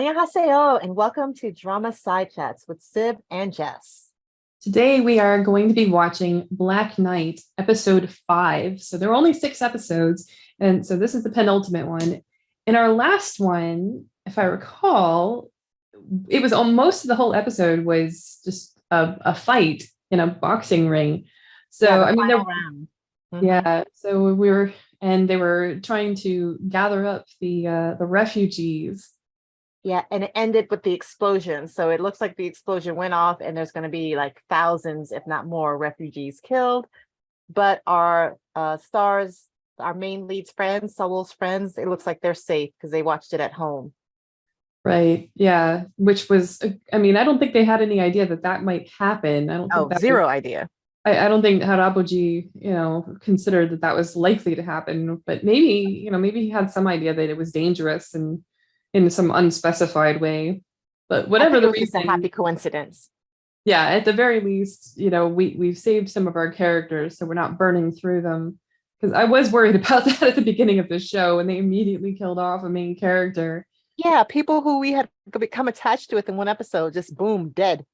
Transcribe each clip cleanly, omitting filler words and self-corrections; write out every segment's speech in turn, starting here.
Annyeonghaseyo, and welcome to Drama Side Chats with Syb and Jess. Today we are going to be watching Black Knight, episode 5. So there are only 6 episodes, and so this is the penultimate one. In our last one, if I recall, it was most of the whole episode was just a fight in a boxing ring. So The I mean, final round. yeah. So and they were trying to gather up the refugees. Yeah, and it ended with the explosion. So it looks like the explosion went off, and there's going to be like thousands, if not more, refugees killed. But our stars, our main lead's friends, Sewell's friends, it looks like they're safe because they watched it at home. Right. Yeah. Which was, I mean, I don't think they had any idea that that might happen. I don't think Oh, that was, zero idea. I don't think Haraboji, considered that that was likely to happen, but maybe he had some idea that it was dangerous and in some unspecified way. But I whatever think it the was just a reason, happy coincidence. yeah, at the very least, we've saved some of our characters, so we're not burning through them. Because I was worried about that at the beginning of the show, and they immediately killed off a main character. Yeah, people who we had become attached to within one episode, just boom, dead.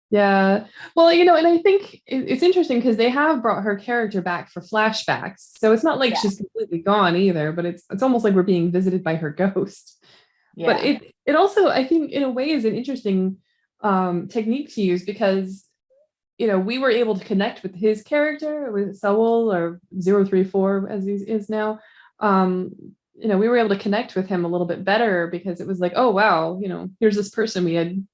Yeah. Well, and I think it's interesting because they have brought her character back for flashbacks. So it's not like Yeah, she's completely gone either, but it's almost like we're being visited by her ghost. But yeah. it also, I think, in a way is an interesting technique to use because we were able to connect with his character, with Saul or 034 as he is now. Um, we were able to connect with him a little bit better because it was like, oh wow, here's this person we had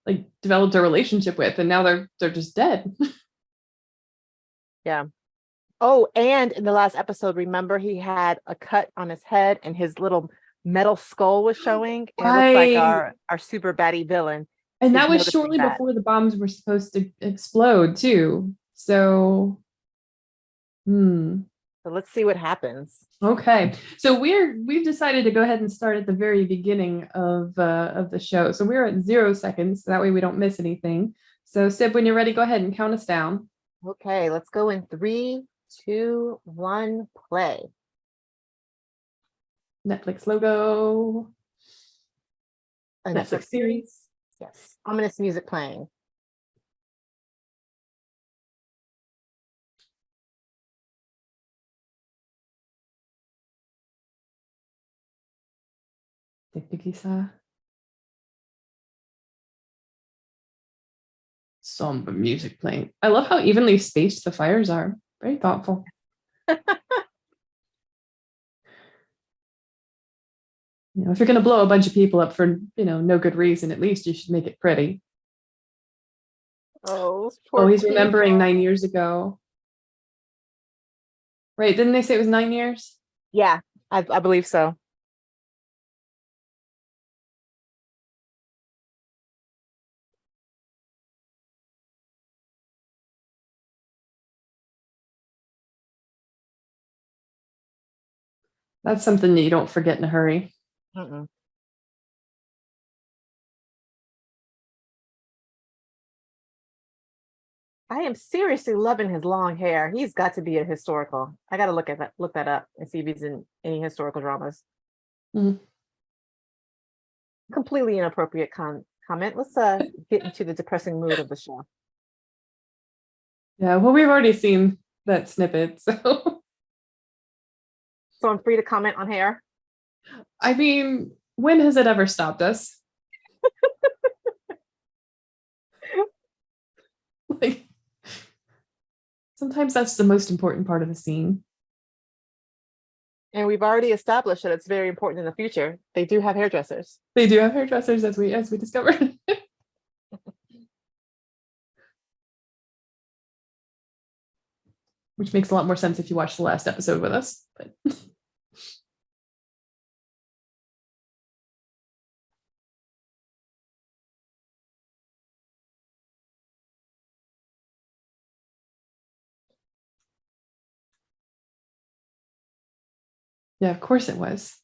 like developed a relationship with, and now they're just dead. Yeah. Oh, and in the last episode, remember he had a cut on his head and his little metal skull was showing, and it looks like Right. our super baddie villain And is that was noticing shortly that. before the bombs were supposed to explode too. So, hmm. So let's see what happens. Okay. So we've decided to go ahead and start at the very beginning of the show. So we're at 0 seconds. So that way we don't miss anything. So Sib, when you're ready, go ahead and count us down. Okay, let's go in 3, 2, 1, play. Netflix logo, A Netflix Netflix series. series. Yes. Ominous music playing. Somber music playing. I love how evenly spaced the fires are. Very thoughtful. If you're going to blow a bunch of people up for, no good reason, at least you should make it pretty. Oh, Oh, poor he's remembering people. 9 years ago. Right. Didn't they say it was 9 years? Yeah, I believe so. That's something that you don't forget in a hurry. Mm-mm. I am seriously loving his long hair. He's got to be a historical. I got to look that up and see if he's in any historical dramas. Mhm. Completely inappropriate comment. Let's get into the depressing mood of the show. Yeah, well, we've already seen that snippet. So, So I'm free to comment on hair. I mean, when has it ever stopped us? Like, sometimes that's the most important part of the scene. And we've already established that it's very important in the future. They do have hairdressers. They do have hairdressers, as we discovered. Which makes a lot more sense if you watch the last episode with us. But yeah, of course it was.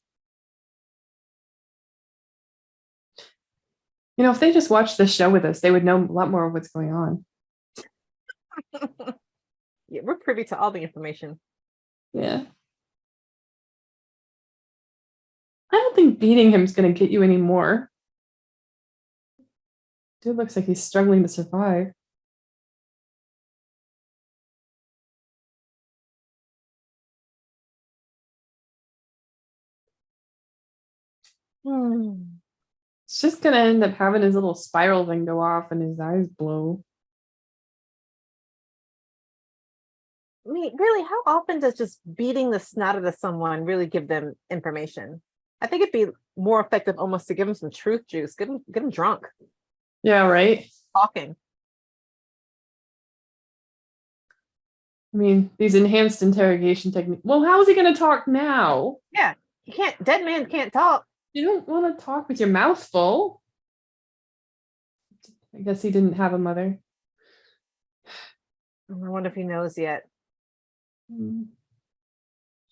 If they just watched this show with us, they would know a lot more of what's going on. Yeah, we're privy to all the information. Yeah. I don't think beating him is going to get you any more. Dude looks like he's struggling to survive. Hmm. It's just gonna end up having his little spiral thing go off and his eyes blow. I mean, really, how often does just beating the snot out of someone really give them information? I think it'd be more effective almost to give them some truth juice, get them drunk, Yeah, right. talking. I mean, these enhanced interrogation techniques. Well, how is he gonna talk now? Yeah, you can't. Dead man can't talk. You don't want to talk with your mouth full. I guess he didn't have a mother. I wonder if he knows yet. Mm,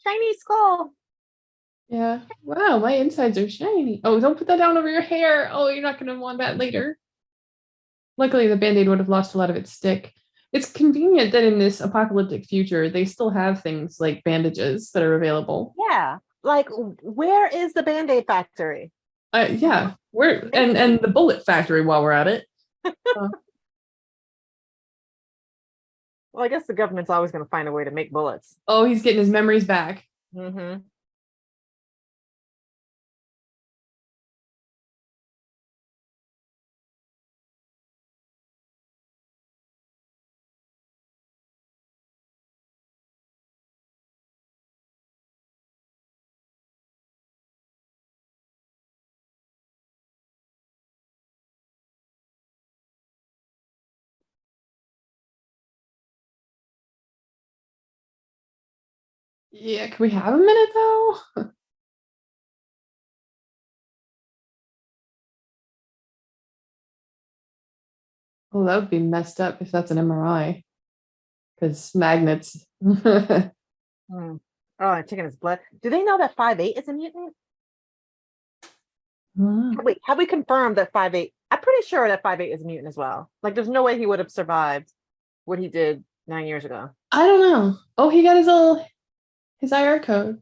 Shiny skull. yeah. Wow, my insides are shiny. Oh, don't put that down over your hair. Oh, you're not gonna want that later. Luckily, the band-aid would have lost a lot of its stick. It's convenient that in this apocalyptic future, they still have things like bandages that are available. Yeah, like where is the Band-Aid factory? Yeah, we're and the bullet factory while we're at it. Uh, Well, I guess the government's always going to find a way to make bullets. oh, he's getting his memories back. Mm-hmm. Yeah, can we have a minute though? Oh, that would be messed up if that's an MRI. Because magnets. Mm. Oh, taking his blood. Do they know that 5'8" is a mutant? Have we confirmed that 5'8"? I'm pretty sure that 5'8" is a mutant as well. Like, there's no way he would have survived what he did 9 years ago. I don't know. Oh, he got his IR code.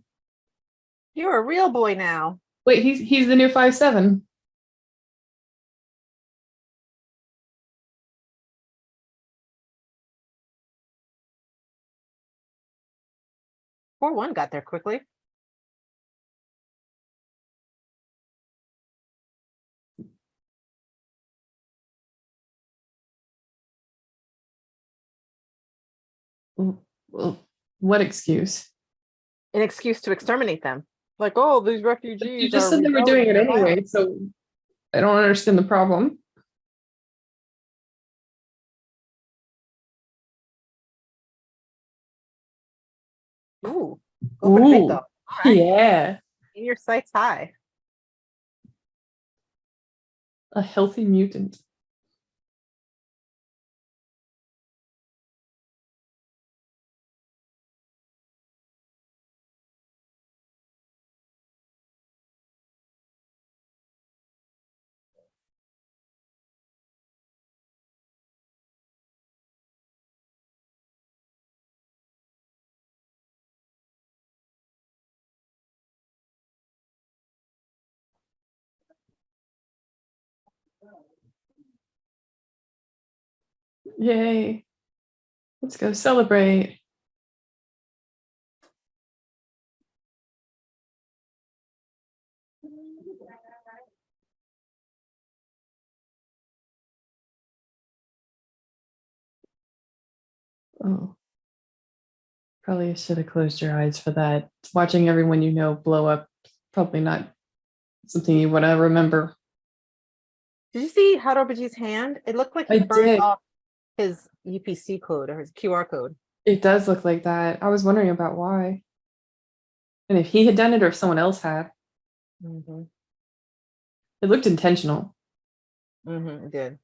You're a real boy now. Wait, he's the new 5'7". 4-1 got there quickly. Well, what excuse? An excuse to exterminate them. Like, oh, these You refugees just are said they were doing rebelling it in Ohio. anyway, so I don't understand the problem. Ooh, go for the big Ooh, dog. All right, yeah, in your sights high. a healthy mutant. Yay. Let's go celebrate. Oh, probably should have closed your eyes for that. Watching everyone you know blow up, probably not something you want to remember. Did you see Harubaji's hand? It looked like I he burned did. off his UPC code or his QR code. It does look like that. I was wondering about why. And if he had done it or if someone else had. Mm-hmm. It looked intentional. Mm-hmm. It did.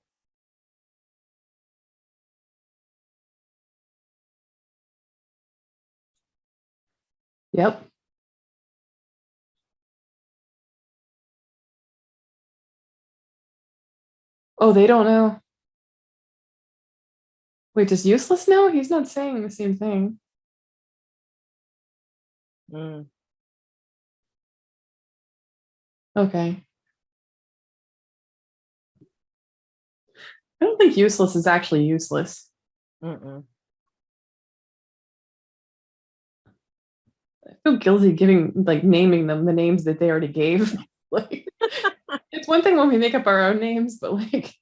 Yep. Oh, they don't know. Wait, does useless know? He's not saying the same thing. Mm. Okay. I don't think useless is actually useless. Mm-mm. I feel guilty giving, like, naming them the names that they already gave. Like, it's one thing when we make up our own names, but like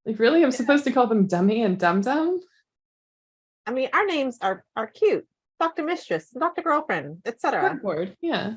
really, I'm supposed to call them Dummy and Dum Dum? I mean, our names are cute. Dr. Mistress, Dr. Girlfriend, etc. Cardboard, yeah.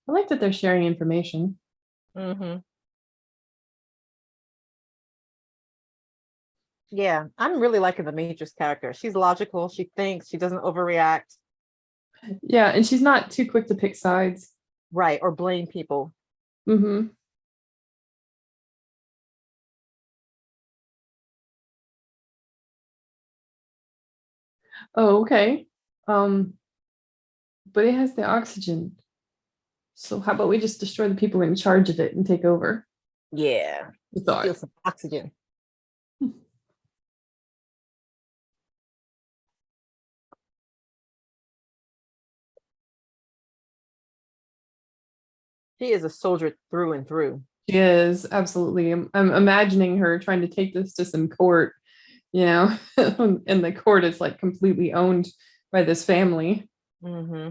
I like that they're sharing information. Mm-hmm. Yeah, I'm really liking the Matrix character. She's logical. She thinks. She doesn't overreact. Yeah, and she's not too quick to pick sides. Right, or blame people. Mm-hmm. Oh, okay. Um, but it has the oxygen. So how about we just destroy the people in charge of it and take over? Yeah, The steal thought. some oxygen. She is a soldier through and through. She is absolutely. I'm imagining her trying to take this to some court, you know, and the court is like completely owned by this family. Mm-hmm.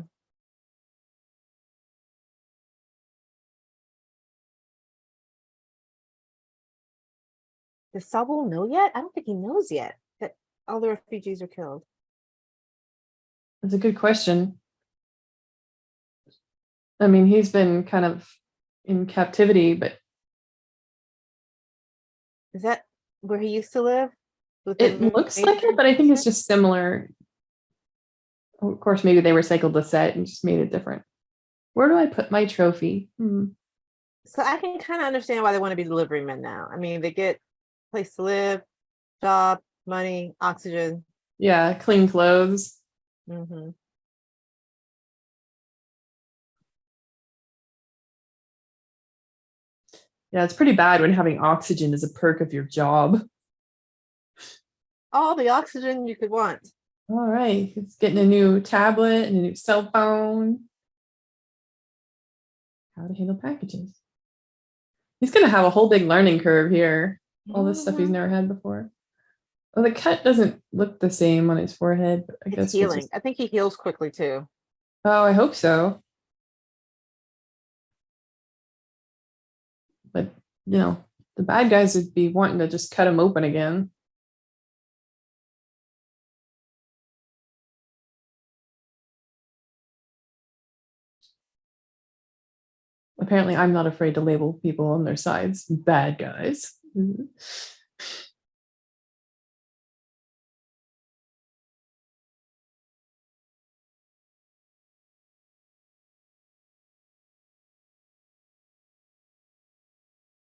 Does Saul know yet? I don't think he knows yet that all the refugees are killed. That's a good question. I mean, he's been kind of in captivity, but Is that where he used to live? With it the looks like it, major but I think it's district? just similar. Of course, maybe they recycled the set and just made it different. Where do I put my trophy? So I can kind of understand why they want to be delivery men now. I mean, they get place to live, job, money, oxygen. Yeah, clean clothes. Hmm. Yeah, it's pretty bad when having oxygen is a perk of your job. All the oxygen you could want. All right, he's getting a new tablet and a new cell phone. How to handle packages. He's gonna have a whole big learning curve here. All this stuff he's Mhm. never had before. Well, the cut doesn't look the same on his forehead, but I It's guess we'll healing. just. I think he heals quickly too. Oh, I hope so. But you know, the bad guys would be wanting to just cut him open again. Apparently, I'm not afraid to label people on their sides bad guys. Mhm.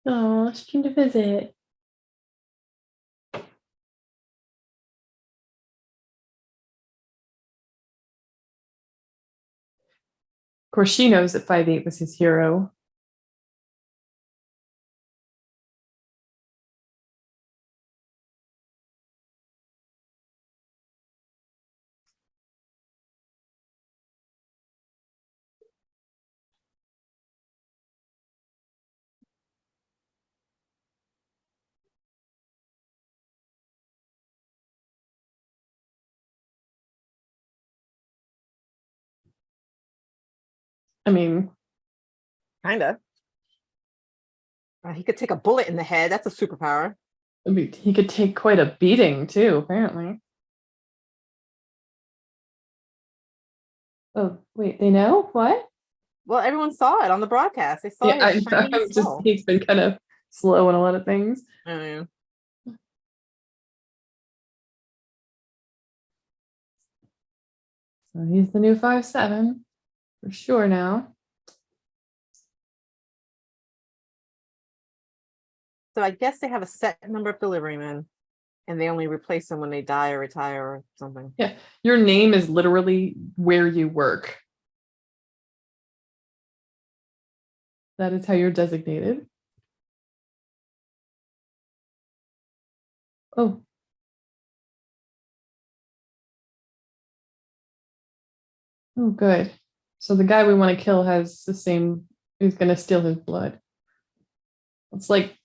Oh, she came to visit. Of course, she knows that 5'8" was his hero. I mean, Kind of. He could take a bullet in the head. That's a superpower. he could take quite a beating too, apparently. Oh, wait, they know? What? Well, everyone saw it on the broadcast. They saw Yeah, his shiny I'm just, skull. he's been kind of slow in a lot of things. I mean, So he's the new 5'7" for sure now. so I guess they have a set number of delivery men, and they only replace them when they die or retire or something. Yeah, your name is literally where you work. That is how you're designated. Oh. Oh, good. So the guy we want to kill has the same, who's going to steal his blood. It's like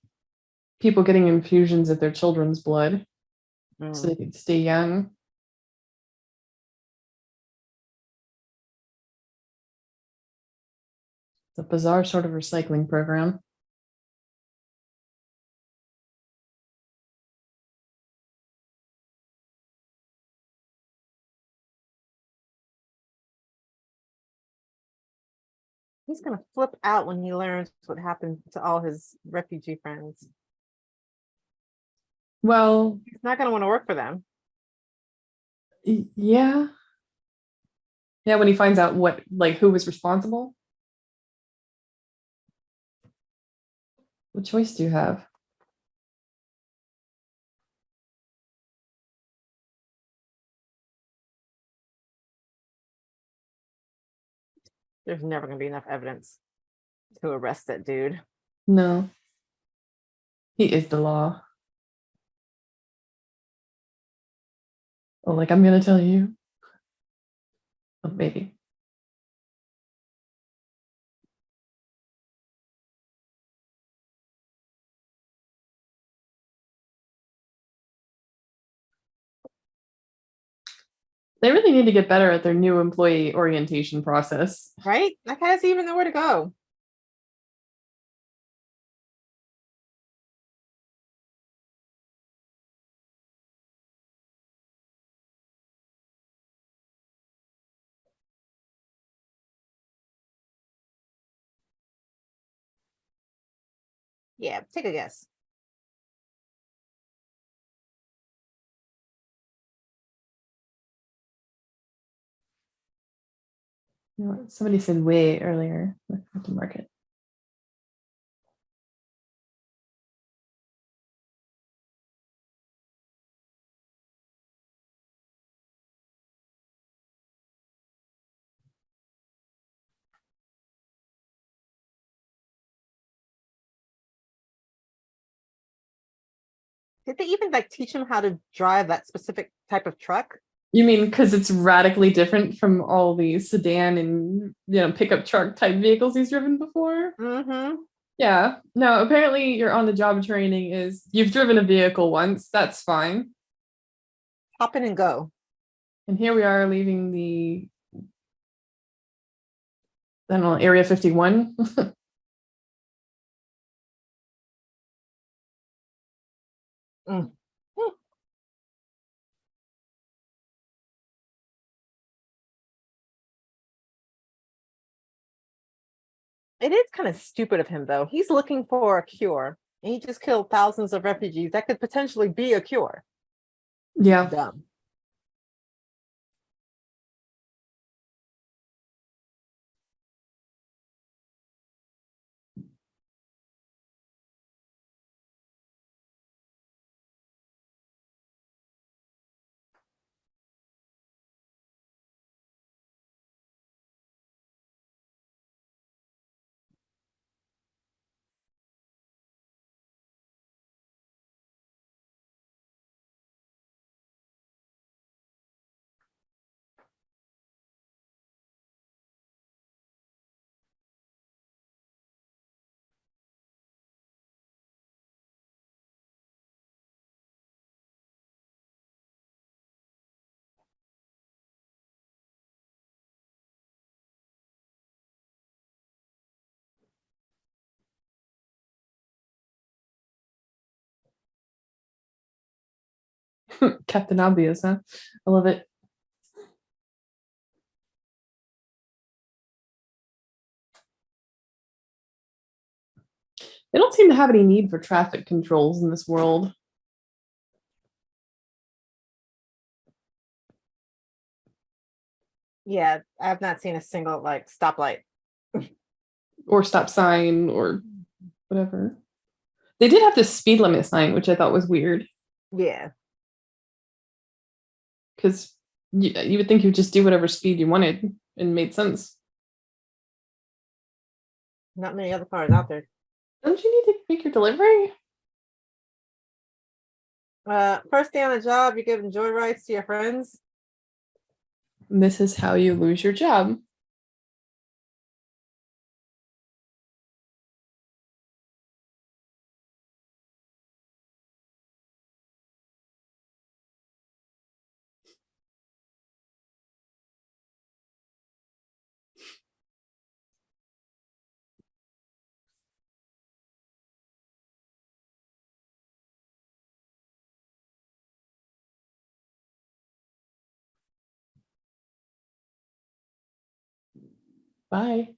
people getting infusions of their children's blood so they can stay young. It's a bizarre sort of recycling program. He's gonna flip out when he learns what happened to all his refugee friends. Well, He's not gonna want to work for them. yeah. Yeah, when he finds out what, like, who was responsible. What choice do you have? There's never gonna be enough evidence to arrest that dude. No. He is the law. Oh, like, I'm going to tell you. Oh, maybe. They really need to get better at their new employee orientation process. Right? Like, how does he even know where to go? Yeah, take a guess. You know what? Somebody said way earlier. I have to mark it. Did they even like teach him how to drive that specific type of truck? You mean because it's radically different from all the sedan and pickup truck type vehicles he's driven before? Mm-hmm. Yeah. No, apparently your on the job training is you've driven a vehicle once. That's fine. Hop in and go. And here we are leaving the, I don't know, Area 51. Mm. It is kind of stupid of him, though. He's looking for a cure, and he just killed thousands of refugees. That could potentially be a cure. Yeah. Dumb. Captain Obvious, huh? I love it. They don't seem to have any need for traffic controls in this world. Yeah, I've not seen a single like stoplight. Or stop sign or whatever. They did have this speed limit sign, which I thought was weird Yeah, because you would think you would just do whatever speed you wanted and made sense. not many other cars out there. Don't you need to make your delivery? First day on the job, you're giving joyrides to your friends. This is how you lose your job. Bye.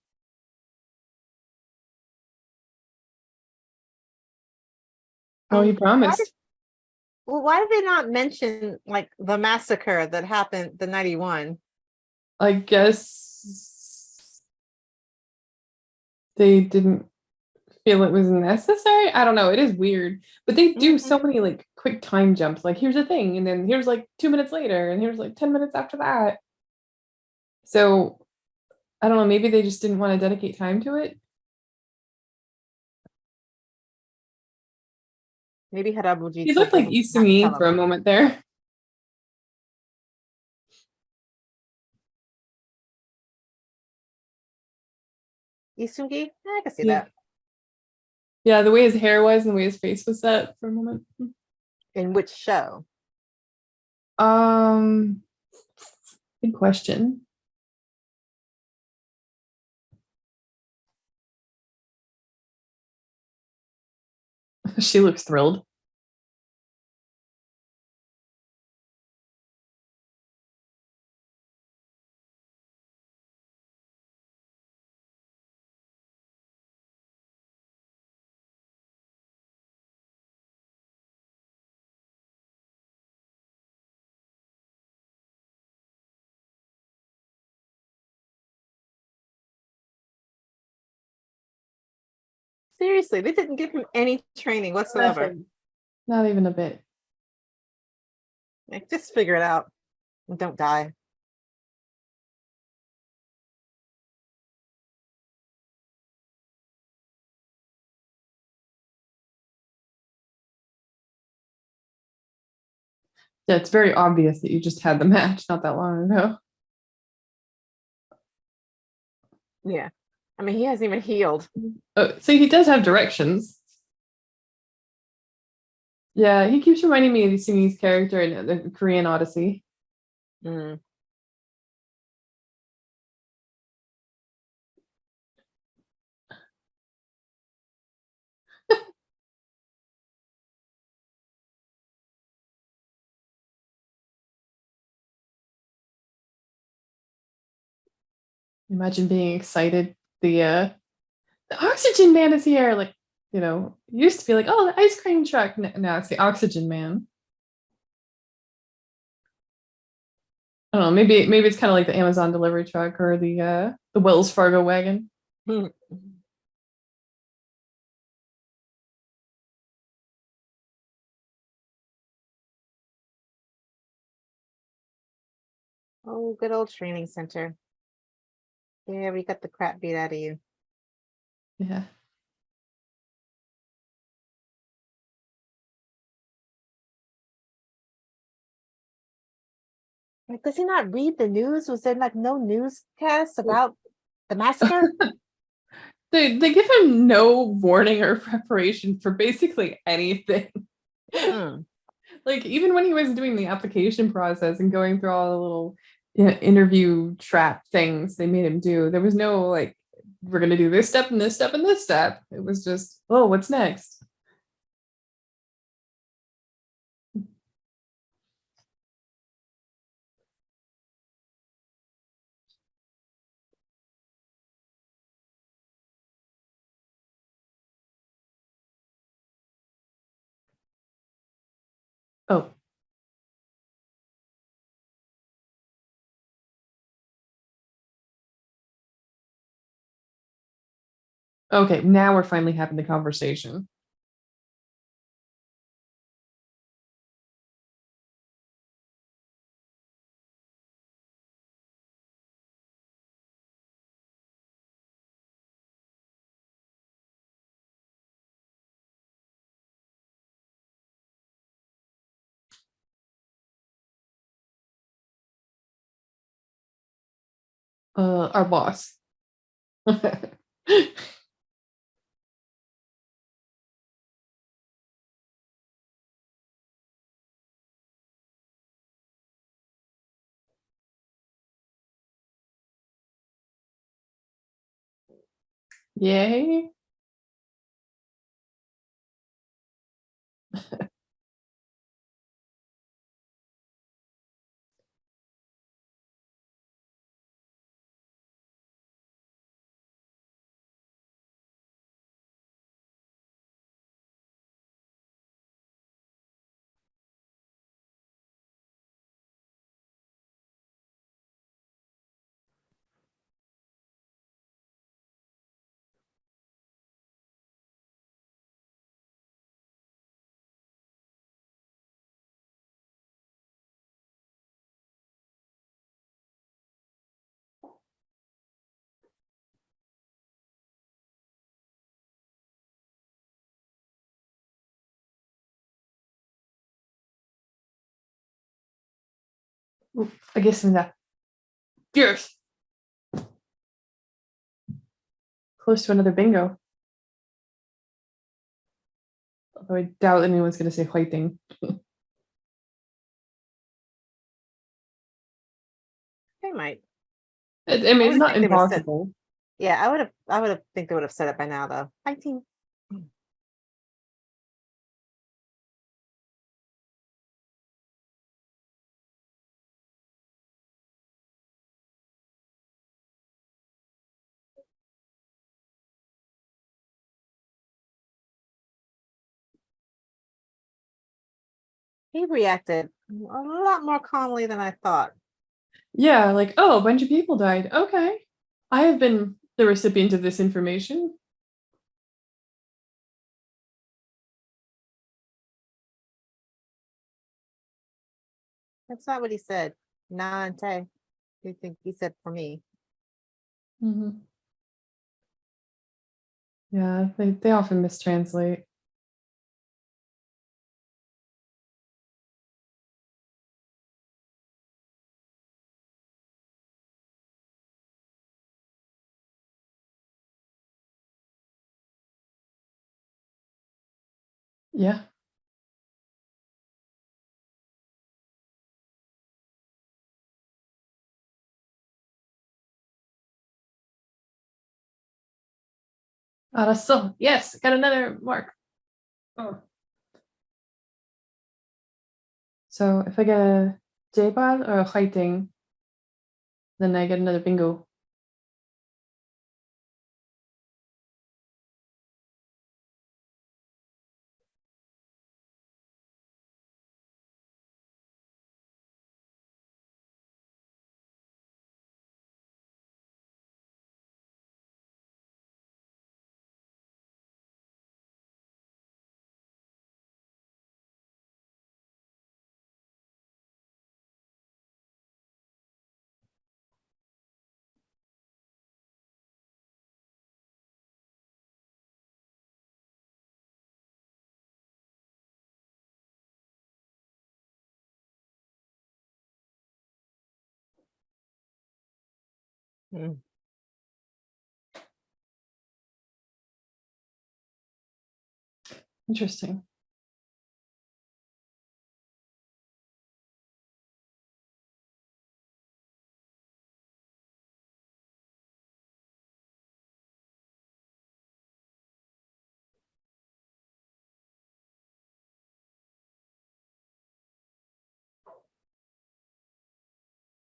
Oh, he Why did promised. well, why did they not mention like the massacre that happened the 91? I guess they didn't feel it was necessary. I don't know. It is weird, but they do so Mhm. many like quick time jumps. Like here's a thing, and then here's like 2 minutes later, and here's like 10 minutes after that. So I don't know. Maybe they just didn't want to dedicate time to it. Maybe Harabuji He told looked like them not to tell Isumi for them. a moment there. Isungi? I can see Yeah, that. yeah. The way his hair was and the way his face was set for a moment. In which show? Um, Good question. She looks thrilled. Seriously, they didn't give him any training whatsoever. Nothing. Not even a bit. Like, just figure it out and don't die. Yeah, it's very obvious that you just had the match not that long ago. Yeah. I mean, he hasn't even healed. Oh, so he does have directions. Yeah, he keeps reminding me of Isumi's character in the Korean Odyssey. Mm. Imagine being excited. The oxygen man is here. Like, used to be like, oh, the ice cream truck. Now it's the oxygen man. I don't know. Maybe it's kind of like the Amazon delivery truck or the Wells Fargo wagon. Oh, good old training center. Yeah, we got the crap beat out of you. Yeah. Like, does he not read the news? Was there like no newscast about the massacre? They give him no warning or preparation for basically anything. Mm-mm. Like even when he was doing the application process and going through all the little interview trap things they made him do, there was no like, we're gonna do this step and this step and this step. It was just, oh, what's next? Oh, okay. Now we're finally having the conversation. Our boss. Yay. Hagismida. Fierce. Close to another bingo. Although I doubt anyone's going to say whiting. They might. I mean, it's would've not think they would've said- impossible. Yeah, I would have think they would have said it by now though. 19. He reacted a lot more calmly than I thought. Yeah, like, oh, a bunch of people died. Okay. I have been the recipient of this information. That's not what he said. Nante. You think he said for me? Mhm. Yeah, they often mistranslate. Yeah. Arasto. Yes, got another mark. Oh. So if I get a J-ball or a whiting, then I get another bingo. Mm. Interesting.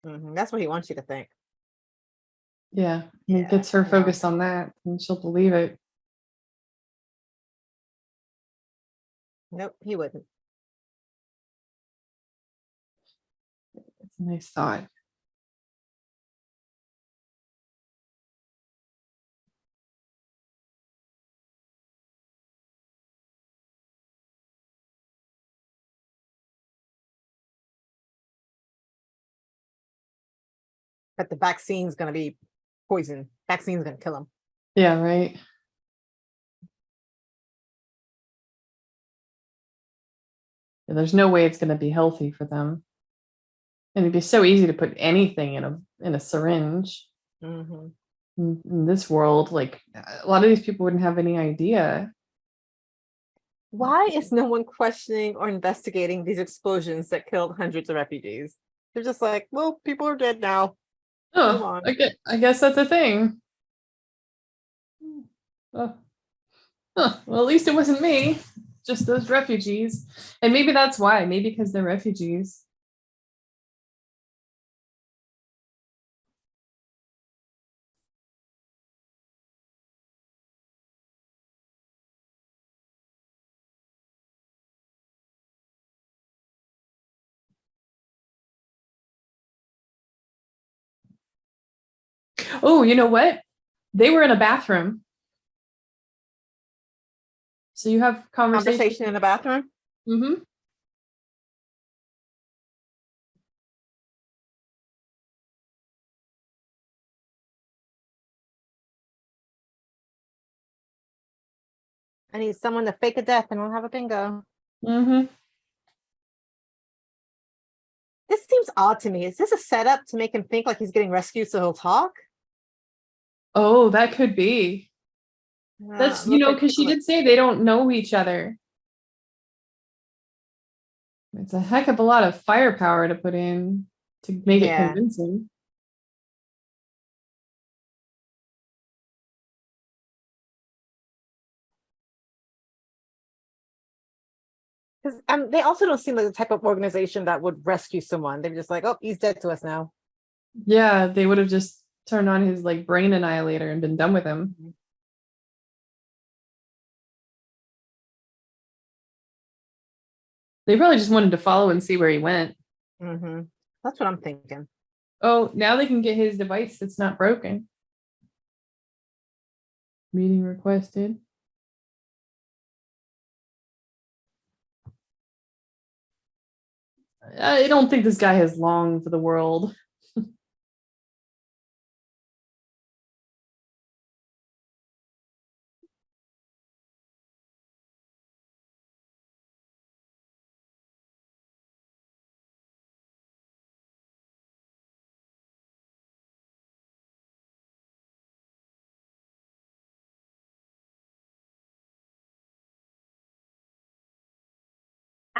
That's what he wants you to think. Yeah, Yeah, it gets her I know. focused on that, and she'll believe it. Nope, he wouldn't. It's a nice thought. But the vaccine's gonna be poison. Vaccine's gonna kill him. Yeah, right. Yeah, there's no way it's going to be healthy for them. And it'd be so easy to put anything in a syringe. Mhm. In this world, like a lot of these people wouldn't have any idea. Why is no one questioning or investigating these explosions that killed hundreds of refugees? They're just like, well, people are dead now. Move Oh, on. I guess that's a thing. Oh, huh. Well, at least it wasn't me, just those refugees. And maybe that's why, maybe because they're refugees. Oh, you know what? They were in a bathroom. So you have conversation. Conversation in the bathroom. Mm-hmm. I need someone to fake a death and we'll have a bingo. Mm-hmm. This seems odd to me. Is this a setup to make him think like he's getting rescued so he'll talk? Oh, that could be. That's, Looks like because she people are did say they don't know each other. It's a heck of a lot of firepower to put in to make it yeah. convincing. 'Cause, they also don't seem like the type of organization that would rescue someone. They're just like, oh, he's dead to us now. Yeah, they would have just turned on his like brain annihilator and been done with him. They probably just wanted to follow and see where he went. Mm-hmm. That's what I'm thinking. Oh, now they can get his device that's not broken. Meeting requested. I don't think this guy has long for the world.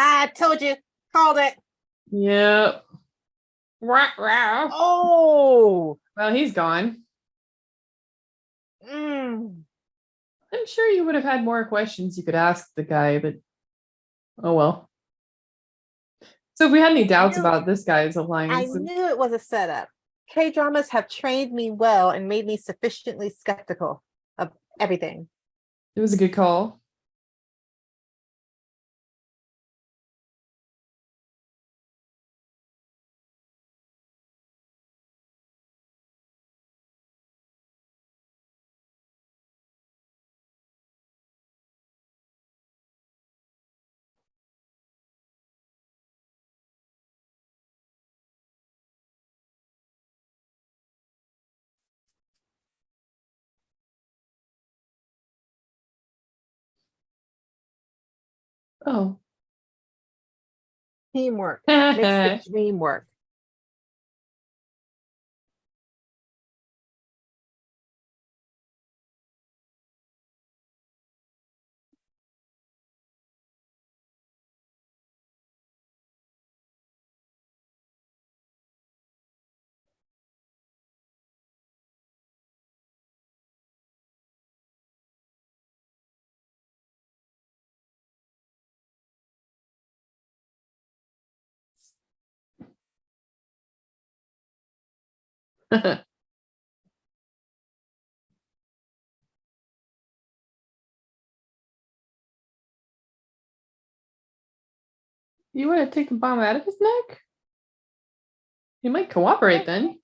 I told you, called it. Yep. Well, Oh, he's gone. mm. I'm sure you would have had more questions you could ask the guy, but oh well. So if we had any I doubts knew about this guy's I alliance, knew it was a setup. K dramas have trained me well and made me sufficiently skeptical of everything. it was a good call. Oh. Teamwork makes the dream work. You want to take the bomb out of his neck? He might cooperate then.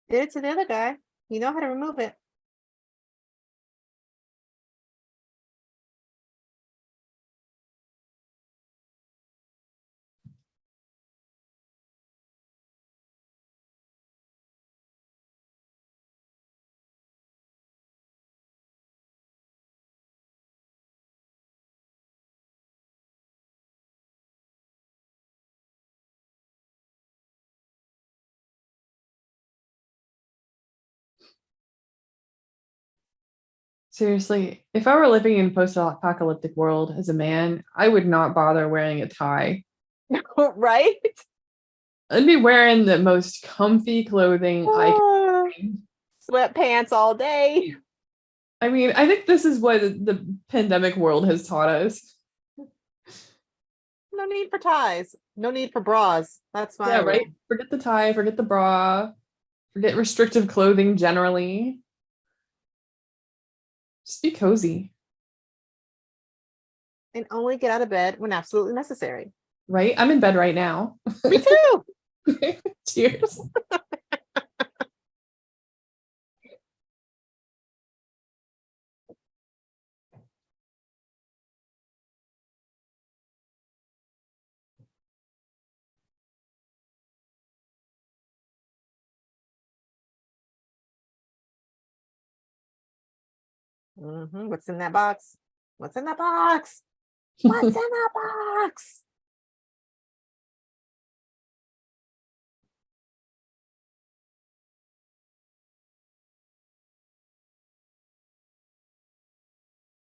Did it to the other guy. You know how to remove it. Seriously, if I were living in a post-apocalyptic world as a man, I would not bother wearing a tie. Right? I'd be wearing the most comfy clothing I can Ah, find. sweatpants all day. I mean, I think this is what the pandemic world has taught us. No need for ties. No need for bras. That's my Yeah, right? rule. Forget the tie, forget the bra, forget restrictive clothing generally. Just be cozy, And only get out of bed when absolutely necessary. right? I'm in bed right now. Me too. Cheers. What's in that box? What's in that box? What's in that box?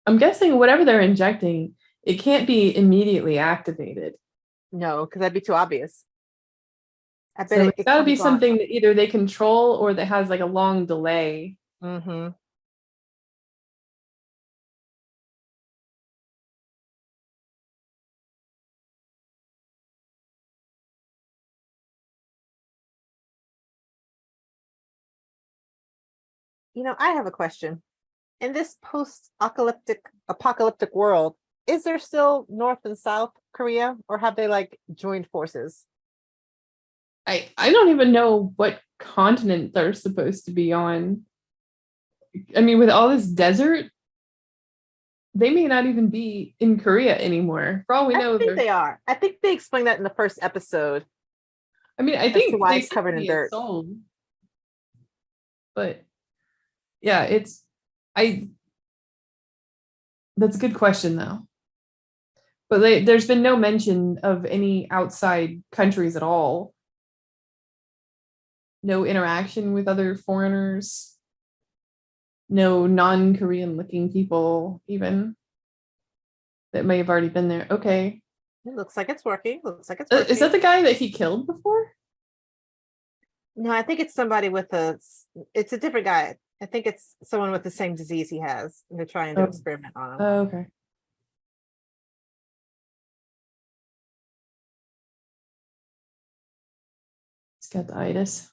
I'm guessing whatever they're injecting, it can't be immediately activated. No, because that'd be too obvious. I bet So it, it's it got to be comes on. something that either they control or that has like a long delay. hmm I have a question. In this post-apocalyptic world, is there still North and South Korea, or have they like joined forces? I don't even know what continent they're supposed to be on. I mean, with all this desert, they may not even be in Korea anymore. For all we I know, think they're. they are. I think they explained that in the first episode I mean, I as to think why they it's seem to covered in be at dirt. Seoul, but yeah, it's. I. That's a good question though. But there's been no mention of any outside countries at all. No interaction with other foreigners. No non-Korean looking people, even that may have already been there. Okay. It looks like it's working. Looks like it's Is that working. the guy that he killed before? No, I think it's somebody with it's a different guy. I think it's someone with the same disease he has. And they're trying to Oh, experiment on him. okay. He's got the itis.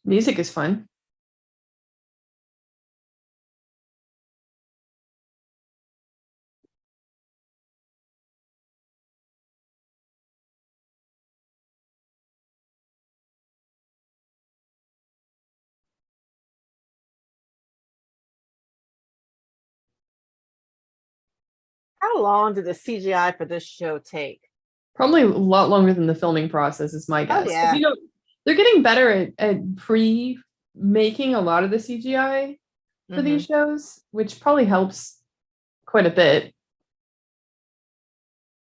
Music is fun. How long did the CGI for this show take? Probably a lot longer than the filming process is my Oh guess. yeah. They're getting better at pre-making a lot of the CGI for hmm these shows, which probably helps quite a bit.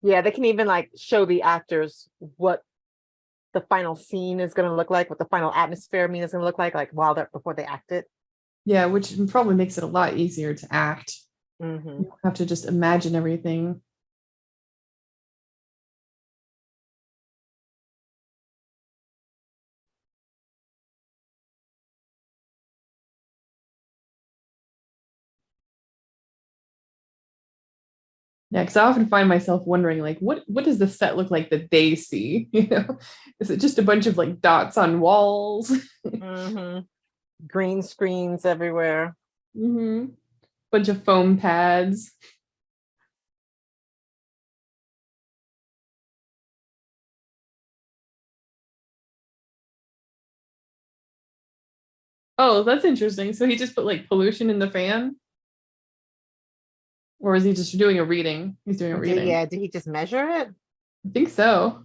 Yeah, they can even like show the actors what the final scene is going to look like, what the final atmosphere is going to look like while they're before they act it. Yeah, which probably makes it a lot easier to act. hmm You don't have to just imagine everything. Yeah, because I often find myself wondering, like, what does the set look like that they see? Is it just a bunch of like dots on walls? hmm Green screens everywhere. hmm Bunch of foam pads. Oh, that's interesting. So he just put like pollution in the fan, or is he just doing a reading? He's doing a reading. Did he just measure it? I think so.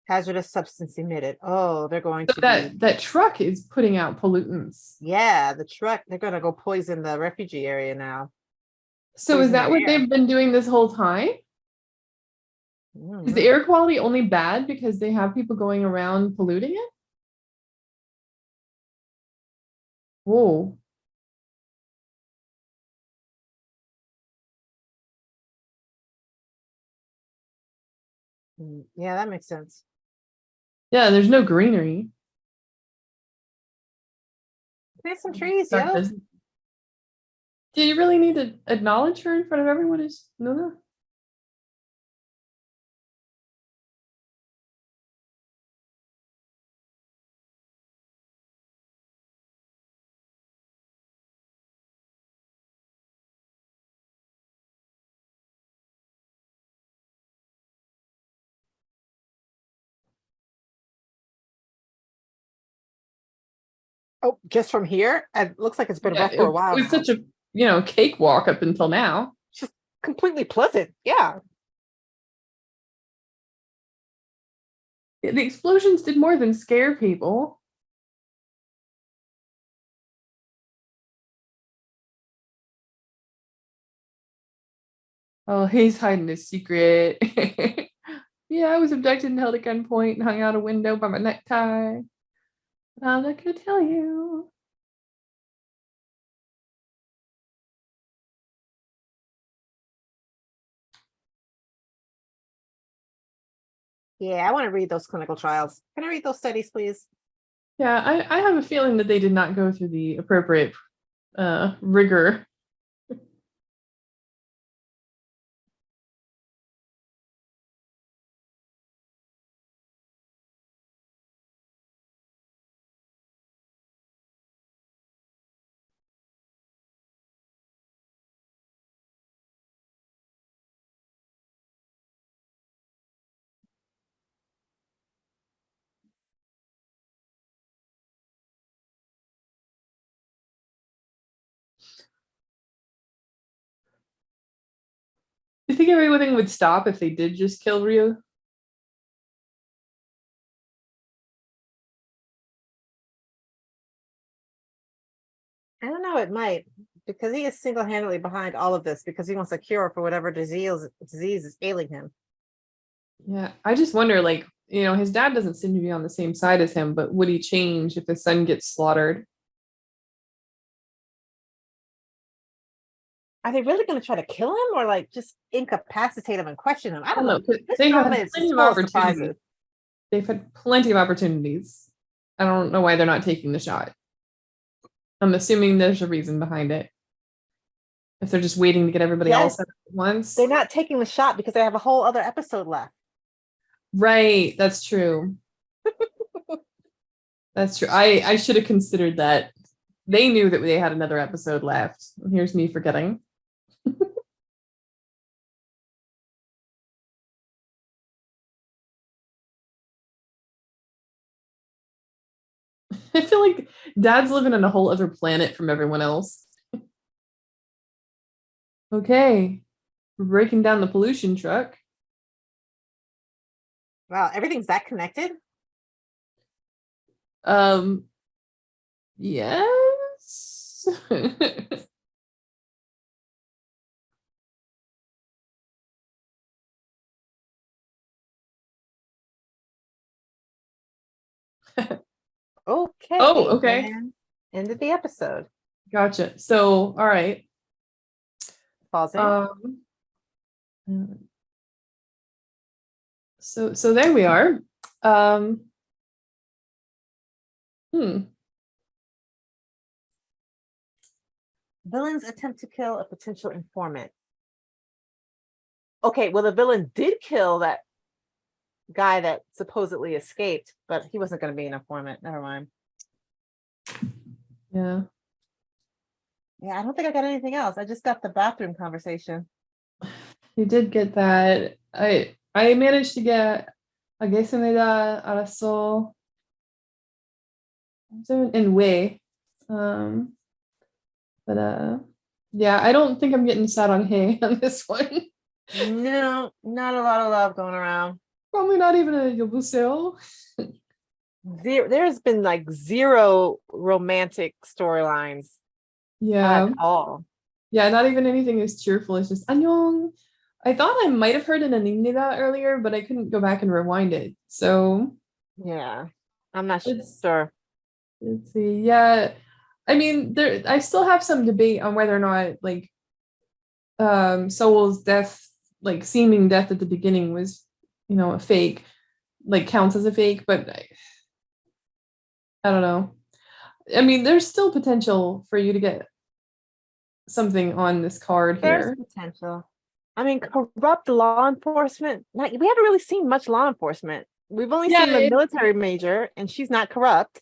Hazardous substance emitted. Oh, they're going So to be, that truck is putting out pollutants. yeah, the truck. They're going to go poison the refugee area now. So is Poison the that what air. they've been doing this whole time? Is the Mhm. air quality only bad because they have people going around polluting it? Whoa. Yeah, that makes sense. Yeah, there's no greenery. Plant some trees, That yo. does- Do you really need to acknowledge her in front of everyone? Is no, no. Oh, just from here, it looks like it's been Yeah, rough for a it while was now. such a cakewalk up until now. Just completely pleasant. Yeah. The explosions did more than scare people. Oh, he's hiding his secret. Yeah, I was abducted and held at gunpoint and hung out a window by my necktie. But I'm not gonna tell you. Yeah, I want to read those clinical trials. Can I read those studies, please? Yeah, I have a feeling that they did not go through the appropriate rigor. You think everything would stop if they did just kill Ryu? I don't know, it might, because he is single-handedly behind all of this because he wants a cure for whatever disease is ailing him. Yeah, I just wonder, like, his dad doesn't seem to be on the same side as him, but would he change if his son gets slaughtered? Are they really going to try to kill him or like just incapacitate him and question him? I I don't don't know. know. 'Cause This they have drama had is plenty just of full of opportunities. surprises. They've had plenty of opportunities. I don't know why they're not taking the shot. I'm assuming there's a reason behind it. If they're just waiting to get everybody else Yes, at once. they're not taking the shot because they have a whole other episode left. Right, that's true. That's true. I should have considered that. They knew that they had another episode left. Here's me forgetting. I feel like Dad's living on a whole other planet from everyone else. Okay, we're breaking down the pollution truck. Wow, everything's that connected? Um, yes. Oh, Okay, okay. and end of the episode. Gotcha. So, all right. Pausing. Um, so there we are. Um, hmm. Villains attempt to kill a potential informant. Okay, well, the villain did kill that guy that supposedly escaped, but he wasn't going to be an informant. Never mind. Yeah. Yeah, I don't think I got anything else. I just got the bathroom conversation. You did get that. I managed to get I guess me da araso in way. Um, but yeah, I don't think I'm getting sat on hay on this one. No, not a lot of love going around. Probably not even a yobuseo. There's been like zero romantic storylines at Yeah. all. Yeah, not even anything as cheerful as just annyeong. I thought I might have heard an aninida earlier, but I couldn't go back and rewind it. So Yeah, I'm not let's sure. let's see. Yeah, I mean, there I still have some debate on whether or not like Sowell's death, like seeming death at the beginning was, a fake, like counts as a fake, but I don't know. I mean, there's still potential for you to get something on this card There's here. potential. I mean, corrupt law enforcement. Like, we haven't really seen much law enforcement. We've only Yeah, seen the military major, and she's not corrupt.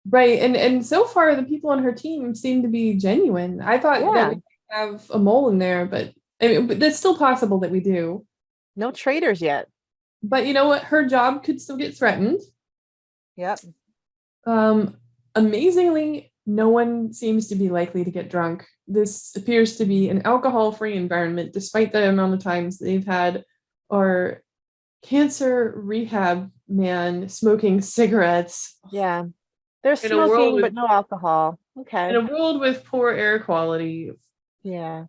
right. And so far the people on her team seem to be genuine. I thought that Yeah, we have a mole in there, but I mean, but that's still possible that we do. no traitors yet. But you know what? Her job could still get threatened. Yep. Um, Amazingly, no one seems to be likely to get drunk. This appears to be an alcohol-free environment, despite the amount of times they've had our cancer rehab man smoking cigarettes Yeah. There's in a world smoking, with but no alcohol. in Okay. a world with poor air quality. Yeah.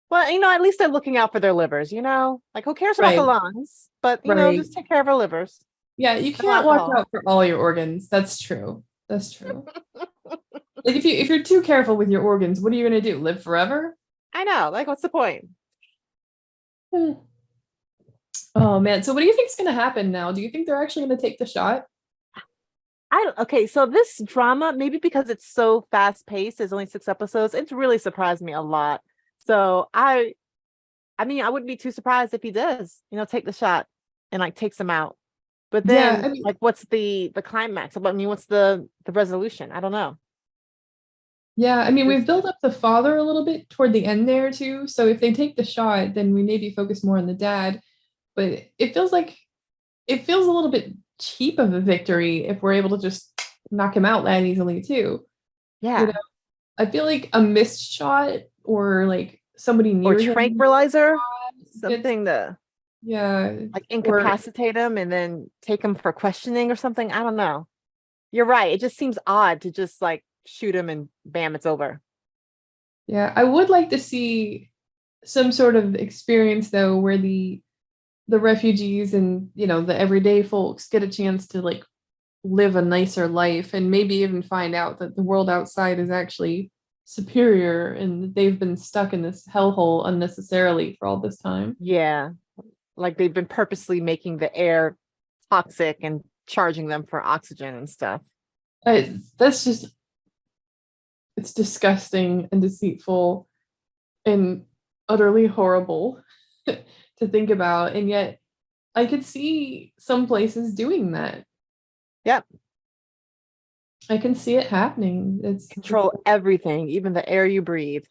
Well, at least they're looking out for their livers. Like, who cares about the Right, lungs? But, right. just take care of our livers. Yeah, you No can't watch alcohol. out for all your organs. That's true. That's true. Like if you're too careful with your organs, what are you gonna do? Live forever? I know. Like, what's the point? Hmm. Oh man. So what do you think is gonna happen now? Do you think they're actually gonna take the shot? Okay, so this drama, maybe because it's so fast paced, there's only 6 episodes, it's really surprised me a lot. So I mean, I wouldn't be too surprised if he does, take the shot and like takes him out. But Yeah, then I mean, like what's the climax? I mean, what's the resolution? I don't know. yeah, I mean, we've Just built up the father a little bit toward the end there too. So if they take the shot, then we maybe focus more on the dad. But it feels a little bit cheap of a victory if we're able to just knock him out that easily too. You know, yeah. I feel like a missed shot or like somebody Or near him tranquilizer, gets, something to yeah, like or incapacitate him and then take him for questioning or something. I don't know. You're right. It just seems odd to just like shoot him and bam, it's over. yeah, I would like to see some sort of experience though where the refugees and the everyday folks get a chance to like live a nicer life and maybe even find out that the world outside is actually superior and that they've been stuck in this hellhole unnecessarily for all this time. Yeah. Like they've been purposely making the air toxic and charging them for oxygen and stuff. That's just it's disgusting and deceitful and utterly horrible to think about. And yet I could see some places doing that. Yep. I can see it happening. It's Control everything, even the air you breathe.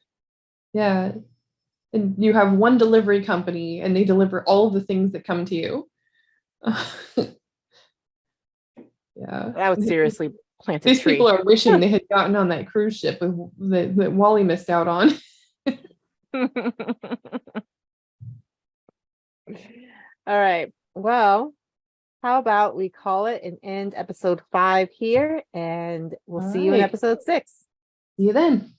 yeah. And you have one delivery company and they deliver all of the things that come to you. Yeah. That would seriously plant a These people tree. are wishing they had gotten on that cruise ship that Wally missed out on. All right. Well, how about we call it and end episode 5 here, and we'll All see you in right. episode 6. See you then.